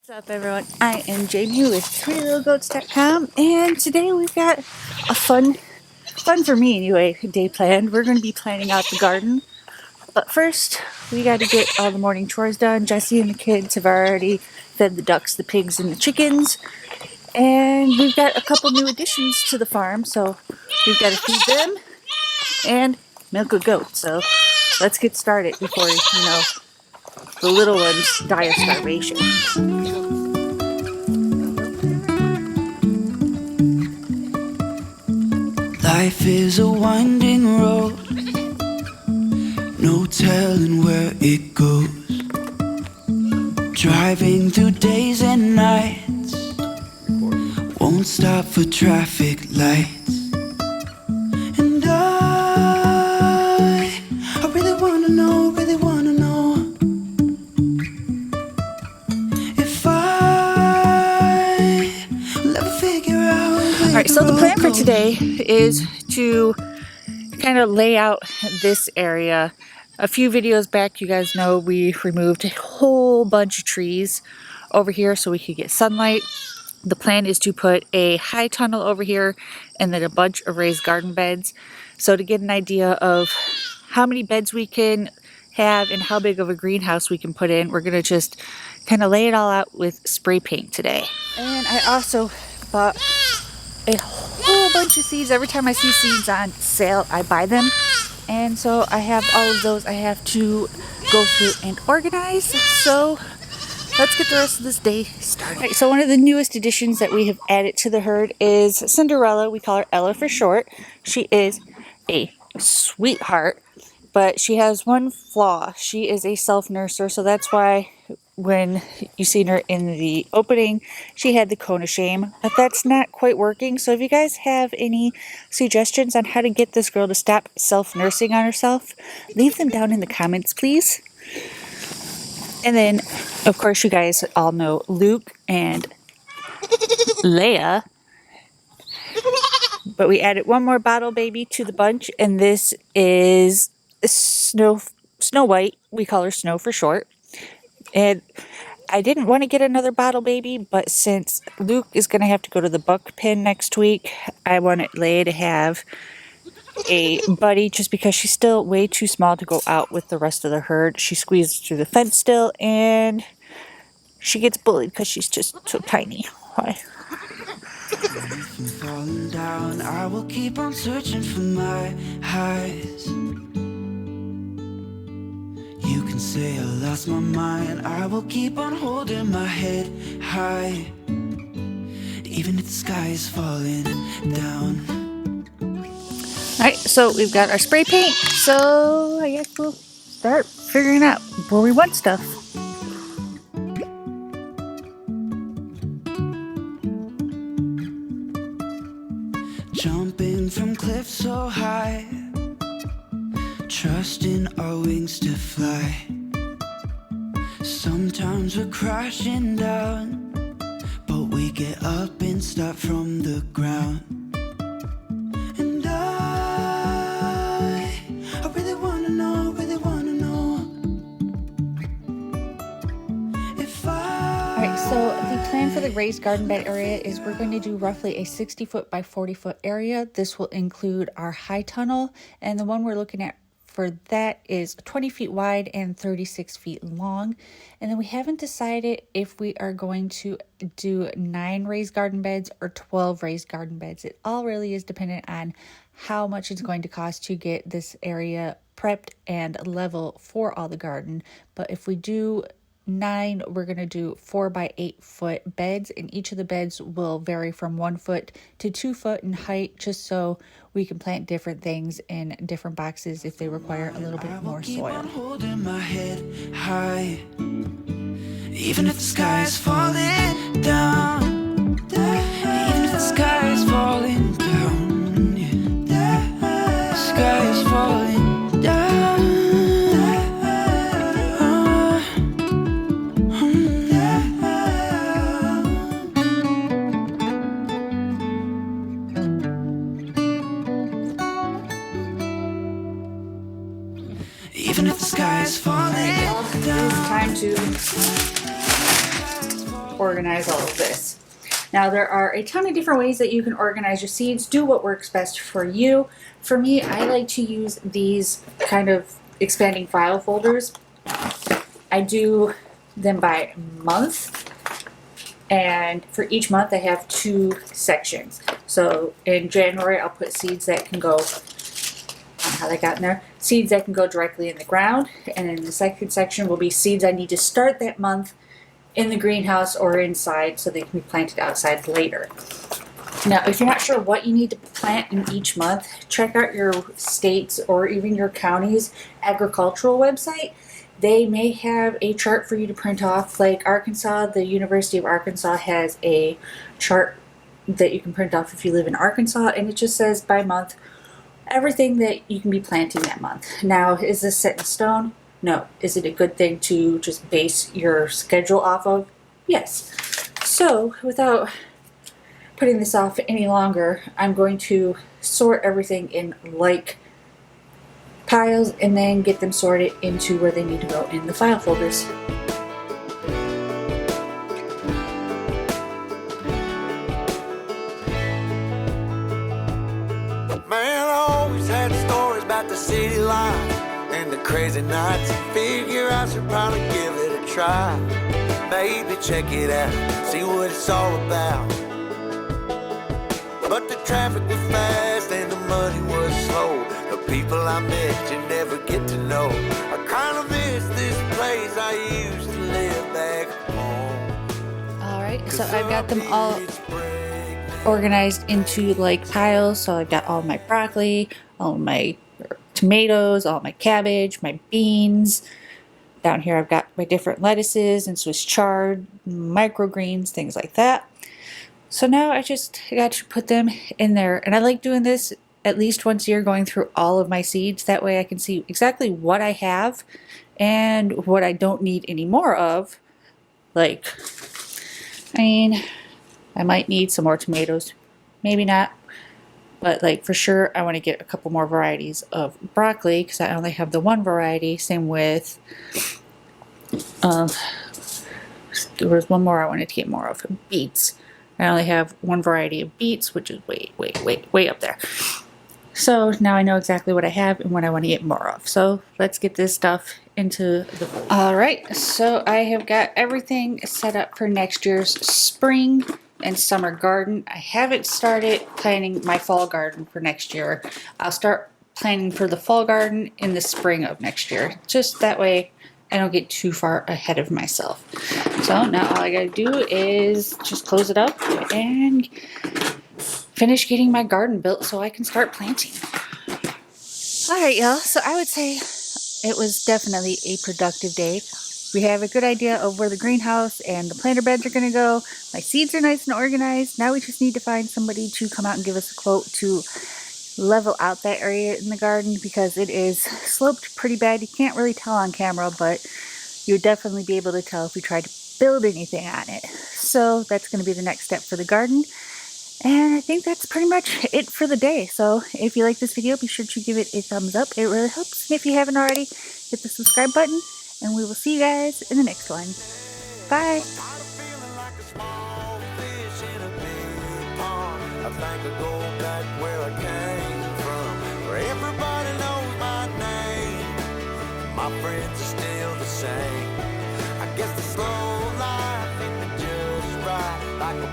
What's up, everyone? I am Jamie with littlegoats.com, and today we've got a fun for me anyway, day planned. We're going to be planning out the garden, but first we got to get all the morning chores done. Jesse and the kids have already fed the ducks, the pigs, and the chickens, and we've got a couple new additions to the farm, so we've got to feed them and milk a goat. So let's get started before, the little ones die of starvation. Life is a winding road, no telling where it goes. Driving through days and nights, won't stop for traffic lights. And I really wanna know if I will ever figure out. Alright, so the plan for today is to kind of lay out this area. A few videos back, you guys know we removed a whole bunch of trees over here so we could get sunlight. The plan is to put a high tunnel over here and then a bunch of raised garden beds. So to get an idea of how many beds we can have and how big of a greenhouse we can put in, we're going to just kind of lay it all out with spray paint today. And I also bought a whole bunch of seeds. Every time I see seeds on sale, I buy them. And so I have all of those I have to go through and organize. So let's get the rest of this day started. Right, so one of the newest additions that we have added to the herd is Cinderella. We call her Ella for short. She is a sweetheart, but she has one flaw. She is a self-nurser, so that's why when you seen her in the opening, she had the cone of shame, but that's not quite working. So if you guys have any suggestions on how to get this girl to stop self-nursing on herself, leave them down in the comments, please. And then, of course, you guys all know Luke and Leia, but we added one more bottle baby to the bunch, and this is Snow White. We call her Snow for short. And I didn't want to get another bottle baby, but since Luke is going to have to go to the buck pen next week, I wanted Leia to have a buddy just because she's still way too small to go out with the rest of the herd. She squeezes through the fence still, and she gets bullied because she's just so tiny. Why? Falling down, I will keep on searching for my highs. You can say I lost my mind, I will keep on holding my head high, even if the sky is falling down. Alright, so we've got our spray paint, so I guess we'll start figuring out where we want stuff. Jumping from cliffs so high, trusting our wings to fly. Sometimes we're crashing down, but we get up and start from the ground. And I really wanna know if Alright, so the plan for the raised garden bed area is we're going to do roughly a 60-foot by 40-foot area. This will include our high tunnel, and the one we're looking at for that is 20 feet wide and 36 feet long. And then we haven't decided if we are going to do 9 raised garden beds or 12 raised garden beds. It all really is dependent on how much it's going to cost to get this area prepped and level for all the garden. But if we do 9, we're going to do 4 by 8 foot beds, and each of the beds will vary from 1 foot to 2 foot in height, just so we can plant different things in different boxes if they require a little bit more soil. I'm holding my head high, even if the sky is falling down, even if the sky is falling down, the sky is falling down. Even if the sky is falling down, It's time to organize all of this. Now there are a ton of different ways that you can organize your seeds. Do what works best for you. For me, I like to use these kind of expanding file folders. I do them by month, and for each month I have 2 sections. So in January I'll put seeds that can go, how they got in there, seeds that can go directly in the ground, and then the second section will be seeds I need to start that month in the greenhouse or inside so they can be planted outside later. Now, if you're not sure what you need to plant in each month, check out your state's or even your county's agricultural website. They may have a chart for you to print off. Like Arkansas, the University of Arkansas has a chart that you can print off if you live in Arkansas, and it just says by month everything that you can be planting that month. Now, is this set in stone? No. Is it a good thing to just base your schedule off of? Yes. So, without putting this off any longer, I'm going to sort everything in like piles and then get them sorted into where they need to go in the file folders. Man, I always had stories about the city life and the crazy nights. Figure I should probably give it a try. Maybe check it out, see what it's all about. But the traffic was fast and the money was slow. The people I met you never get to know. I kind of miss this place I used to live back home. Alright, so I've got them all organized into like piles. So I've got all my broccoli, all my tomatoes, all my cabbage, my beans. Down here I've got my different lettuces and Swiss chard, microgreens, things like that. So now I just got to put them in there, and I like doing this at least once a year, going through all of my seeds. That way I can see exactly what I have and what I don't need any more of. Like, I mean, I might need some more tomatoes, maybe not, but like for sure I want to get a couple more varieties of broccoli because I only have the one variety. Same with there was one more I wanted to get more of, beets. I only have one variety of beets, which is way up there. So now I know exactly what I have and what I want to get more of. So let's get this stuff into the bowl. Alright, so I have got everything set up for next year's spring and summer garden. I haven't started planning my fall garden for next year. I'll start planning for the fall garden in the spring of next year. Just that way I don't get too far ahead of myself. So now all I gotta do is just close it up and finish getting my garden built so I can start planting. Alright y'all, so I would say it was definitely a productive day. We have a good idea of where the greenhouse and the planter beds are gonna go. My seeds are nice and organized. Now we just need to find somebody to come out and give us a quote to level out that area in the garden because it is sloped pretty bad. You can't really tell on camera, but you would definitely be able to tell if we tried to build anything on it. So that's going to be the next step for the garden. And I think that's pretty much it for the day. So if you like this video, be sure to give it a thumbs up. It really helps. And if you haven't already, hit the subscribe button, and we will see you guys in the next one. Bye! I think I go back where I came from, where everybody knows my name. My friends are still the same. I guess the slow life hit me just right, like a